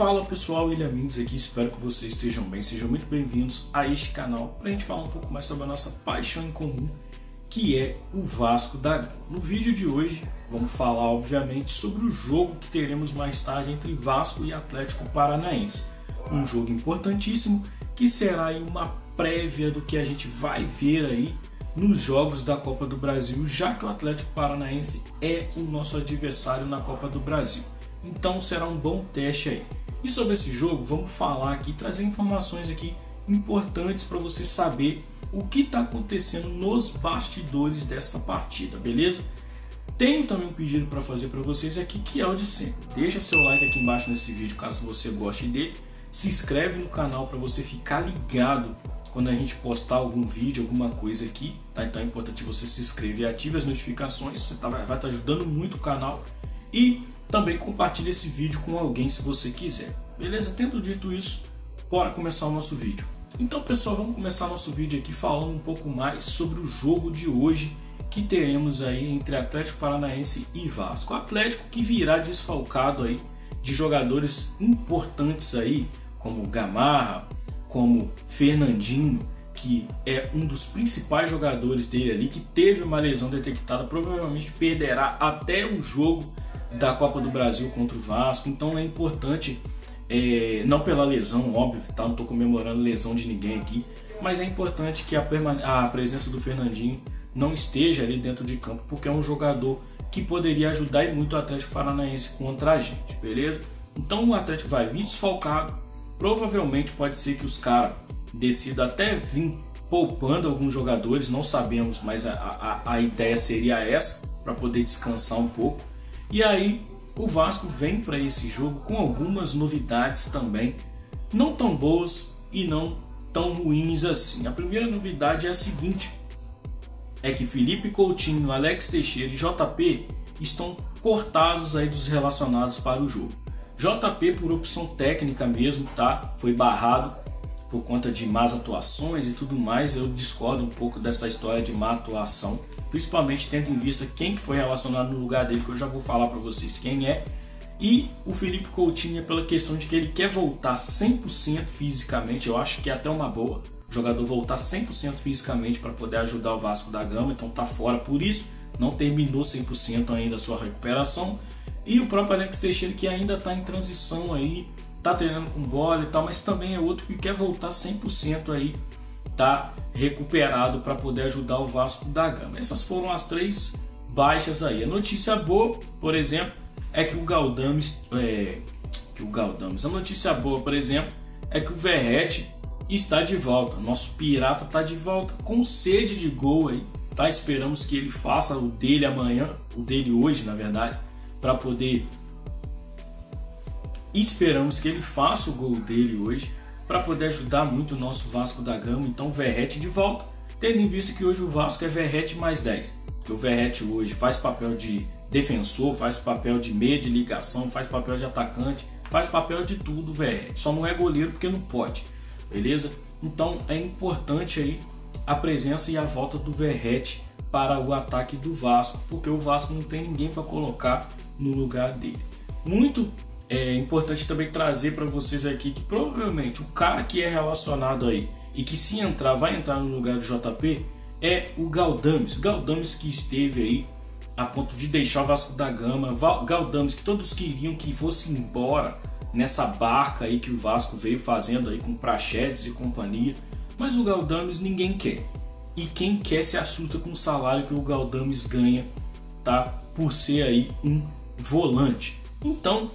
Fala pessoal, William Mendes aqui, espero que vocês estejam bem, sejam muito bem-vindos a este canal para a gente falar um pouco mais sobre a nossa paixão em comum, que é o Vasco da Gama. No vídeo de hoje vamos falar obviamente sobre o jogo que teremos mais tarde entre Vasco e Atlético Paranaense. Um jogo importantíssimo que será aí uma prévia do que a gente vai ver aí nos jogos da Copa do Brasil, já que o Atlético Paranaense é o nosso adversário na Copa do Brasil. Então será um bom teste aí. E sobre esse jogo vamos falar aqui, trazer informações aqui importantes para você saber o que está acontecendo nos bastidores dessa partida, beleza? Tenho também um pedido para fazer para vocês aqui, que é o de sempre. Deixa seu like aqui embaixo nesse vídeo caso você goste dele. Se inscreve no canal para você ficar ligado quando a gente postar algum vídeo, alguma coisa aqui, tá? Então é importante você se inscrever e ative as notificações, você vai estar ajudando muito o canal. E também compartilhe esse vídeo com alguém se você quiser, beleza? Tendo dito isso, bora começar o nosso vídeo. Então pessoal, vamos começar nosso vídeo aqui falando um pouco mais sobre o jogo de hoje que teremos aí entre Atlético Paranaense e Vasco. O Atlético que virá desfalcado aí de jogadores importantes aí, como Gamarra, como Fernandinho, que é um dos principais jogadores dele ali, que teve uma lesão detectada, provavelmente perderá até o jogo da Copa do Brasil contra o Vasco. Então é importante, não pela lesão, óbvio, tá? Não estou comemorando lesão de ninguém aqui, mas é importante que a presença do Fernandinho não esteja ali dentro de campo, porque é um jogador que poderia ajudar e muito o Atlético Paranaense contra a gente, beleza? Então o Atlético vai vir desfalcado, provavelmente pode ser que os caras decidam até vir poupando alguns jogadores, não sabemos, mas a ideia seria essa, para poder descansar um pouco. E aí o Vasco vem para esse jogo com algumas novidades também, não tão boas e não tão ruins assim. A primeira novidade é a seguinte, é que Felipe Coutinho, Alex Teixeira e JP estão cortados aí dos relacionados para o jogo. JP por opção técnica mesmo, tá? Foi barrado por conta de más atuações e tudo mais. Eu discordo um pouco dessa história de má atuação, principalmente tendo em vista quem que foi relacionado no lugar dele, que eu já vou falar para vocês quem é. E o Felipe Coutinho é pela questão de que ele quer voltar 100% fisicamente. Eu acho que é até uma boa o jogador voltar 100% fisicamente para poder ajudar o Vasco da Gama, então tá fora por isso, não terminou 100% ainda a sua recuperação. E o próprio Alex Teixeira, que ainda está em transição aí, tá treinando com bola e tal, mas também é outro que quer voltar 100% aí, tá recuperado para poder ajudar o Vasco da Gama. Essas foram as três baixas aí. A notícia boa, por exemplo, é que o Galdames, a notícia boa, por exemplo, é que o Verratti está de volta. Nosso pirata está de volta com sede de gol aí, tá? Esperamos que ele faça o dele amanhã, o dele hoje, na verdade, para poder. Esperamos que ele faça o gol dele hoje para poder ajudar muito o nosso Vasco da Gama. Então o Verratti de volta, tendo em vista que hoje o Vasco é Verratti mais 10, que o Verratti hoje faz papel de defensor, faz papel de meia de ligação, faz papel de atacante, faz papel de tudo o Verratti, só não é goleiro porque não pode, beleza? Então é importante aí a presença e a volta do Verratti para o ataque do Vasco, porque o Vasco não tem ninguém para colocar no lugar dele. Muito importante também trazer para vocês aqui que provavelmente o cara que é relacionado aí e que se entrar, vai entrar no lugar do JP é o Galdames. Galdames que esteve aí a ponto de deixar o Vasco da Gama. Galdames que todos queriam que fosse embora nessa barca aí que o Vasco veio fazendo aí com Praxedes e companhia. Mas o Galdames ninguém quer. E quem quer se assusta com o salário que o Galdames ganha, tá? Por ser aí um volante. Então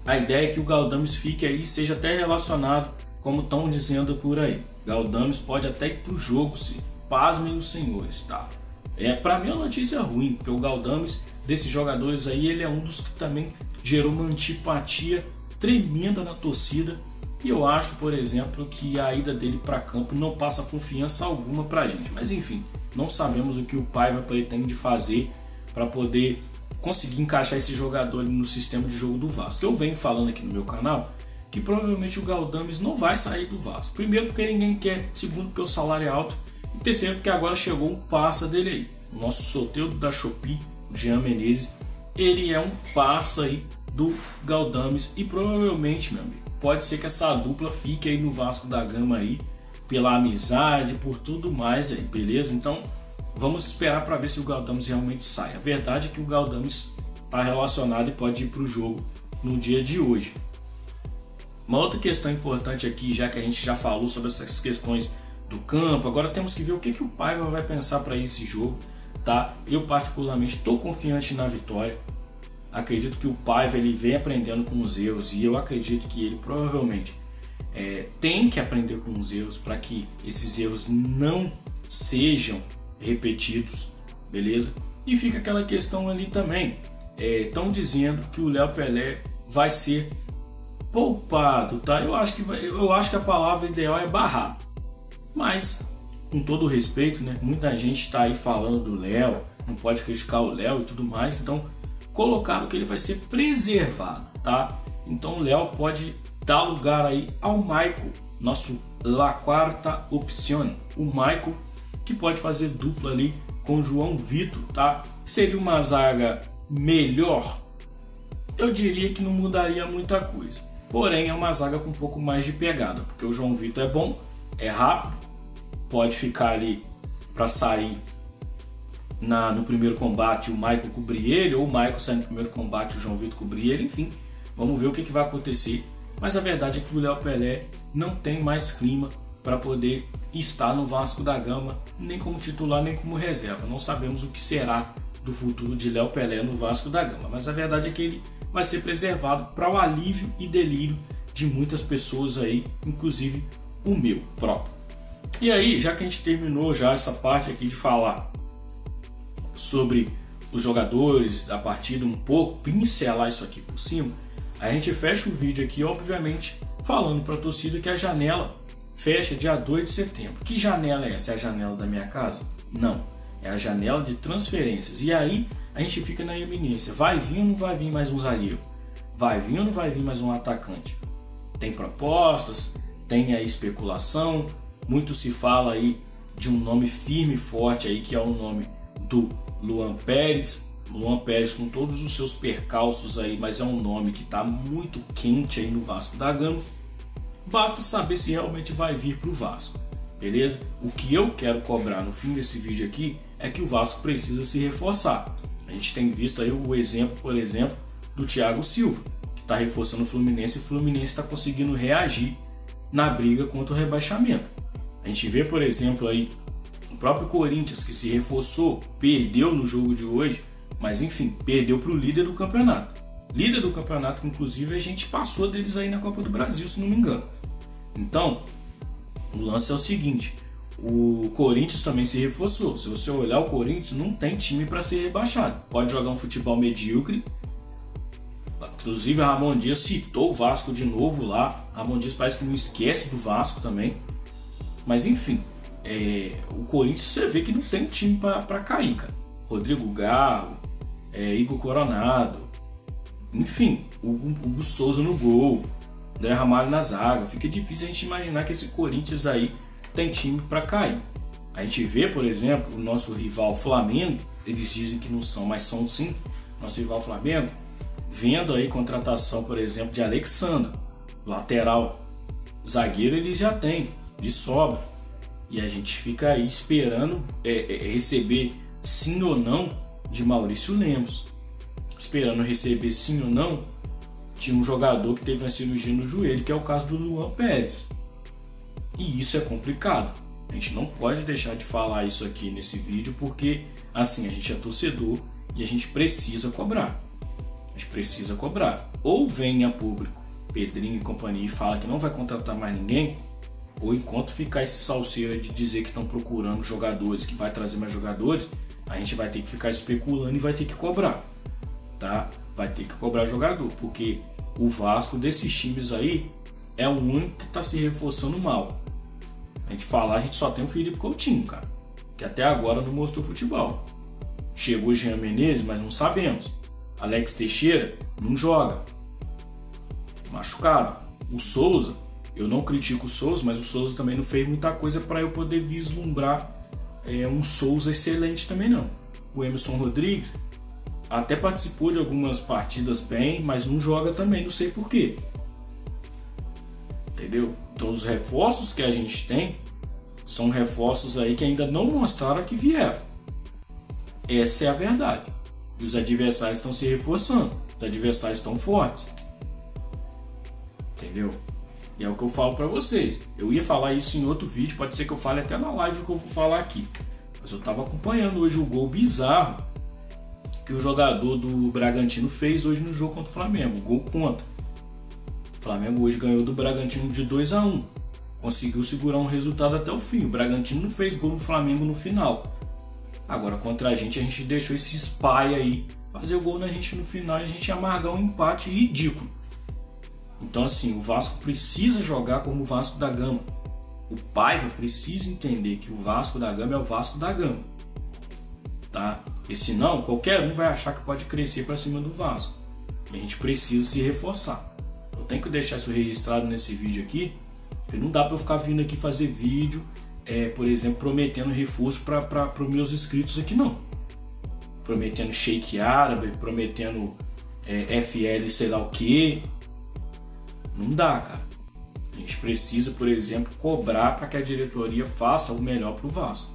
a ideia é que o Galdames fique aí, seja até relacionado, como estão dizendo por aí. Galdames pode até ir para o jogo, se pasmem os senhores, tá? Para mim é uma notícia ruim, porque o Galdames, desses jogadores aí, ele é um dos que também gerou uma antipatia tremenda na torcida. E eu acho, por exemplo, que a ida dele para campo não passa confiança alguma para a gente. Mas enfim, não sabemos o que o Paiva pretende fazer para poder conseguir encaixar esse jogador no sistema de jogo do Vasco. Eu venho falando aqui no meu canal que provavelmente o Galdames não vai sair do Vasco. Primeiro porque ninguém quer, segundo porque o salário é alto, e terceiro porque agora chegou um parça dele aí. O nosso solteiro da Shopee, o Jean Menezes, ele é um parça aí do Galdames e provavelmente, meu amigo, pode ser que essa dupla fique aí no Vasco da Gama aí, pela amizade, por tudo mais aí, beleza? Então vamos esperar para ver se o Galdames realmente sai. A verdade é que o Galdames está relacionado e pode ir para o jogo no dia de hoje. Uma outra questão importante aqui, já que a gente já falou sobre essas questões do campo, agora temos que ver o que o Paiva vai pensar para esse jogo, tá? Eu particularmente estou confiante na vitória. Acredito que o Paiva ele vem aprendendo com os erros e eu acredito que ele provavelmente tem que aprender com os erros para que esses erros não sejam repetidos, beleza? E fica aquela questão ali também, estão dizendo que o Léo Pelé vai ser poupado, tá? Eu acho que a palavra ideal é barrado, mas com todo o respeito, né? Muita gente está aí falando do Léo, não pode criticar o Léo e tudo mais, então colocaram que ele vai ser preservado, tá? Então o Léo pode dar lugar aí ao Michael, nosso La Quarta Opción, o Michael que pode fazer dupla ali com o João Vitor, tá? Seria uma zaga melhor? Eu diria que não mudaria muita coisa, porém é uma zaga com um pouco mais de pegada, porque o João Vitor é bom, é rápido, pode ficar ali para sair no primeiro combate o Michael cobrir ele, ou o Michael sair no primeiro combate o João Vitor cobrir ele, enfim, vamos ver o que vai acontecer. Mas a verdade é que o Léo Pelé não tem mais clima para poder estar no Vasco da Gama, nem como titular, nem como reserva. Não sabemos o que será do futuro de Léo Pelé no Vasco da Gama, mas a verdade é que ele vai ser preservado para o alívio e delírio de muitas pessoas aí, inclusive o meu próprio. E aí, já que a gente terminou já essa parte aqui de falar sobre os jogadores da partida, um pouco, pincelar isso aqui por cima, a gente fecha o vídeo aqui, obviamente, falando para a torcida que a janela fecha dia 2 de setembro. Que janela é essa? É a janela da minha casa? Não, é a janela de transferências. E aí a gente fica na iminência, vai vir ou não vai vir mais um zagueiro? Vai vir ou não vai vir mais um atacante? Tem propostas, tem a especulação, muito se fala aí de um nome firme e forte aí, que é o nome do Luan Pérez. Luan Pérez com todos os seus percalços aí, mas é um nome que está muito quente aí no Vasco da Gama. Basta saber se realmente vai vir para o Vasco, beleza? O que eu quero cobrar no fim desse vídeo aqui é que o Vasco precisa se reforçar. A gente tem visto aí o exemplo, por exemplo, do Thiago Silva, que está reforçando o Fluminense e o Fluminense está conseguindo reagir na briga contra o rebaixamento. A gente vê, por exemplo, aí o próprio Corinthians, que se reforçou, perdeu no jogo de hoje, mas enfim, perdeu para o líder do campeonato. Líder do campeonato, que inclusive a gente passou deles aí na Copa do Brasil, se não me engano. Então, o lance é o seguinte, o Corinthians também se reforçou. Se você olhar, o Corinthians não tem time para ser rebaixado. Pode jogar um futebol medíocre. Inclusive, a Ramon Dias citou o Vasco de novo lá. A Ramon Dias parece que não esquece do Vasco também. Mas enfim, o Corinthians você vê que não tem time para cair, cara. Rodrigo Garro, Igor Coronado, enfim, o Hugo Souza no gol, André Ramalho na zaga. Fica difícil a gente imaginar que esse Corinthians aí tem time para cair. A gente vê, por exemplo, o nosso rival Flamengo, eles dizem que não são, mas são sim, nosso rival Flamengo, vendo aí contratação, por exemplo, de Alexandre, lateral, zagueiro ele já tem, de sobra. E a gente fica aí esperando receber sim ou não de Maurício Lemos. Esperando receber sim ou não de um jogador que teve uma cirurgia no joelho, que é o caso do Luan Pérez. E isso é complicado. A gente não pode deixar de falar isso aqui nesse vídeo, porque assim, a gente é torcedor e a gente precisa cobrar. A gente precisa cobrar. Ou vem a público, Pedrinho e companhia, e fala que não vai contratar mais ninguém, ou enquanto ficar esse salseiro de dizer que estão procurando jogadores, que vai trazer mais jogadores, a gente vai ter que ficar especulando e vai ter que cobrar, tá? Vai ter que cobrar jogador, porque o Vasco desses times aí é o único que está se reforçando mal. A gente só tem o Felipe Coutinho, cara, que até agora não mostrou futebol. Chegou o Jean Menezes, mas não sabemos. Alex Teixeira não joga, machucado. O Souza, eu não critico o Souza, mas o Souza também não fez muita coisa para eu poder vislumbrar um Souza excelente também não. O Emerson Rodrigues até participou de algumas partidas bem, mas não joga também, não sei porquê. Entendeu? Então os reforços que a gente tem são reforços aí que ainda não mostraram que vieram. Essa é a verdade. E os adversários estão se reforçando, os adversários estão fortes. Entendeu? E é o que eu falo para vocês. Eu ia falar isso em outro vídeo, pode ser que eu fale até na live que eu vou falar aqui. Mas eu estava acompanhando hoje o gol bizarro que o jogador do Bragantino fez hoje no jogo contra o Flamengo. O gol contra. O Flamengo hoje ganhou do Bragantino de 2-1. Conseguiu segurar um resultado até o fim. O Bragantino não fez gol no Flamengo no final. Agora contra a gente deixou esse spy aí fazer o gol na gente no final e a gente amargar um empate ridículo. Então assim, o Vasco precisa jogar como o Vasco da Gama. O Paiva precisa entender que o Vasco da Gama é o Vasco da Gama. Tá? E senão, qualquer um vai achar que pode crescer para cima do Vasco. E a gente precisa se reforçar. Eu tenho que deixar isso registrado nesse vídeo aqui, porque não dá para eu ficar vindo aqui fazer vídeo, por exemplo, prometendo reforço para os meus inscritos aqui, não. Prometendo shake árabe, prometendo FL sei lá o que. Não dá, cara. A gente precisa, por exemplo, cobrar para que a diretoria faça o melhor para o Vasco.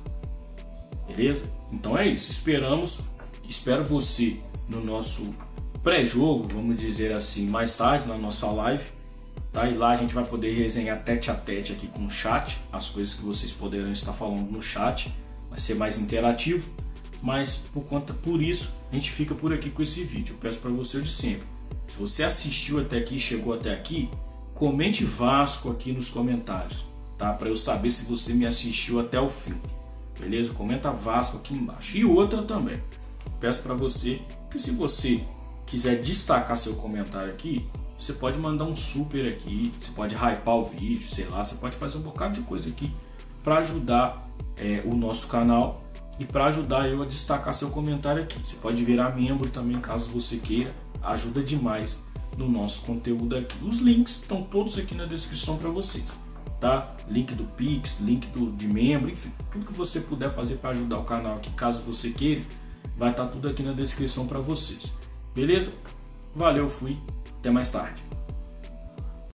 Beleza? Então é isso. Espero você no nosso pré-jogo, vamos dizer assim, mais tarde na nossa live. Tá? E lá a gente vai poder resenhar tete a tete aqui com o chat, as coisas que vocês poderão estar falando no chat. Vai ser mais interativo. Mas por isso a gente fica por aqui com esse vídeo. Eu peço para você o de sempre. Se você assistiu até aqui, chegou até aqui, comente Vasco aqui nos comentários, tá? Para eu saber se você me assistiu até o fim. Beleza? Comenta Vasco aqui embaixo. E outra também. Peço para você que se você quiser destacar seu comentário aqui, você pode mandar um super aqui, você pode hypar o vídeo, sei lá, você pode fazer um bocado de coisa aqui para ajudar o nosso canal e para ajudar eu a destacar seu comentário aqui. Você pode virar membro também, caso você queira, ajuda demais no nosso conteúdo aqui. Os links estão todos aqui na descrição para vocês. Tá? Link do Pix, link de membro, enfim, tudo que você puder fazer para ajudar o canal aqui, caso você queira, vai estar tudo aqui na descrição para vocês. Beleza? Valeu, fui, até mais tarde.